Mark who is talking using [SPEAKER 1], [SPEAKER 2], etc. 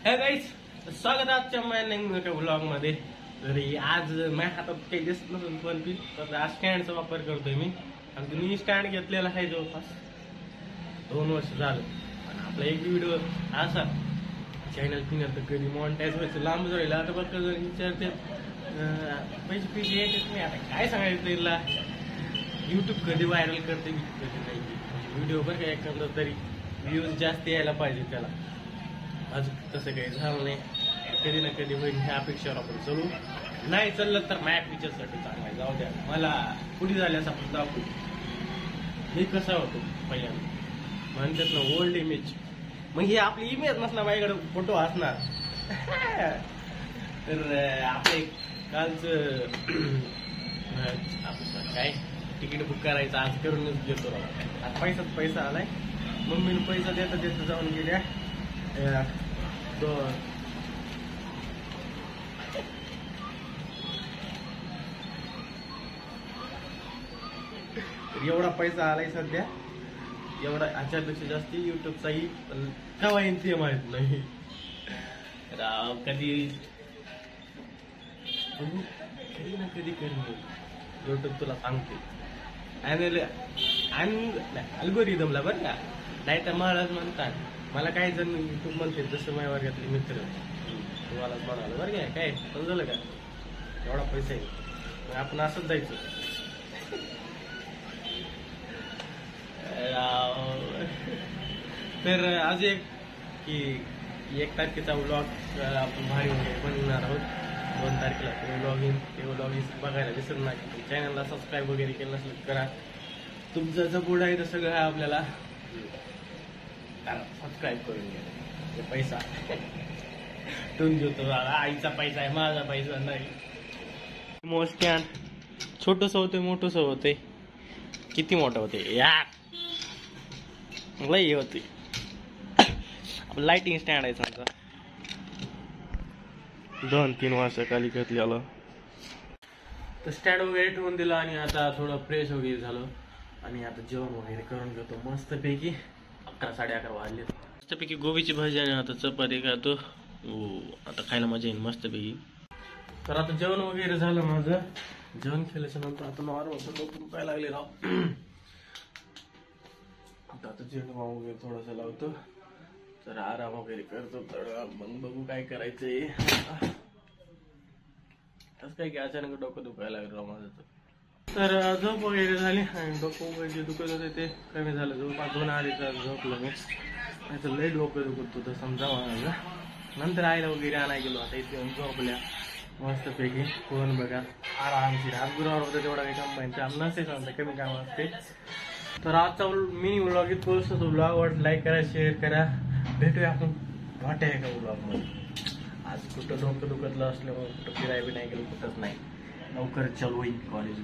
[SPEAKER 1] Hey guys, स्वागत आहे आजच्या माझ्या व्लॉग मध्ये. तरी आज माझ्या हातात काही दिसत नसून पण तर आज स्टँडचा वापर करतोय मी. आणि मी स्टँड घेतलेला आहे जवळपास 2 वर्ष झालं. आणि आपला एक व्हिडिओ असा चॅनल पिनर तर कधी मॉनिटाईज व्हायचं लांब राहिलं. आता बघ विचारते पैसे येतच नाही. आता काय सांगायचं तिला, यूट्यूब कधी व्हायरल करते कधी नाही. व्हिडिओ बरं का एखादा तरी व्ह्यूज जास्त यायला पाहिजे त्याला. आज तसं काही झालं नाही. कधी ना कधी होईल ह्या अपेक्षावर आपण चलू. नाही चाललं तर माझ्या पिक्चरसाठी चांगला आहे, जाऊ द्या. मला पुढे झाल्यास आपण दाखवू मी कसा होतो पहिल्यांदा. म्हणतात ना ओल्ड इमेज, मग ही आपली इमेज नसणार, माझ्याकडे फोटो असणार. तर आपले कालचं आपण काय तिकीट बुक करायचं आज करूनच घेतो राव. आज पैसा आलाय. मम्मीने पैसा देता जाऊन गेल्या एवढा पैसा आलाय सध्या. एवढा ह्याच्यापेक्षा जास्त युट्यूबचाही केव्हा येईल ते माहित नाही. कधी ना कधी करेन युट्यूब, तुला सांगते. अल्गोरिदमला बरं का, नाही तर महाराज म्हणतात. मला काही जण युट्यूब म्हणते जसं माझ्या वर्गातले मित्र तुम्हाला म्हणाल बरं का, काय समजलं का, एवढा पैसा आहे आपण असंच जायचं. तर आज की 1 तारखेचा व्लॉग आपण भारी वगैरे बनवणार आहोत. 2 तारखेला ते व्लॉग बघायला विसरू नका. चॅनलला सबस्क्राईब वगैरे केलं नसेल करा. तुमचं सपोर्ट आहे तर सगळं आहे आपल्याला. सबस्क्राईब करून घ्या. पैसा तुम्ही देतो, आईचा पैसा आहे, माझा पैसा नाही. मोस्ट छोटस होते मोठस होते. किती मोठं होते यार, लई होते. लाइटिंग स्टँड आहे समजा 2-3 वर्षाखाली घेतलेलं. तर स्टँड वगैरे ठेवून दिलं आणि आता थोडं फ्रेश वगैरे झालं. आणि आता जेवण वगैरे करून घेतो मस्तपैकी. 11-11:30 वाजले. मस्तपैकी गोबीची भाजी आणि आता चपाती खातो. आता खायला मजा येईल मस्तपैकी. तर आता जेवण वगैरे झालं माझं. जेवण केल्याच्या नंतर आता नॉर्मल डोकं काय लागले राव. आता जेवण वगैरे थोडंसं लावतो, तर आराम वगैरे करतो. तर मग बघू काय करायचंय. तसं काय की अचानक डोकं दुखायला लागलं राव माझं. तर झोप वगैरे झाली आणि डोकं वगैरे जे दुखत होते ते कमी झालं. जवळपास 2-2.5 झोपलो मी. नाही तर लई डोकं दुखत होतं समजा माझं. नंतर आईला वगैरे आणायला गेलो. आता इथे झोपल्या मस्तपैकी. फोन बघा आरामशीर. आज गुरुवार होता, तेवढा काही काम पाहिजे काम नसते, समजा कमी काम असते. तर आजचा मिनी व्लॉग इथं पोहोचतो. व्लॉग वाट लाईक करा, शेअर करा. भेटूया आपण वाटत आहे का व्लॉग मध्ये. आज कुठं डोकं दुखतलं असल्यामुळे कुठं फिरायला नाही गेलं, कुठंच नाही. लवकर चालू होईल कॉलेज.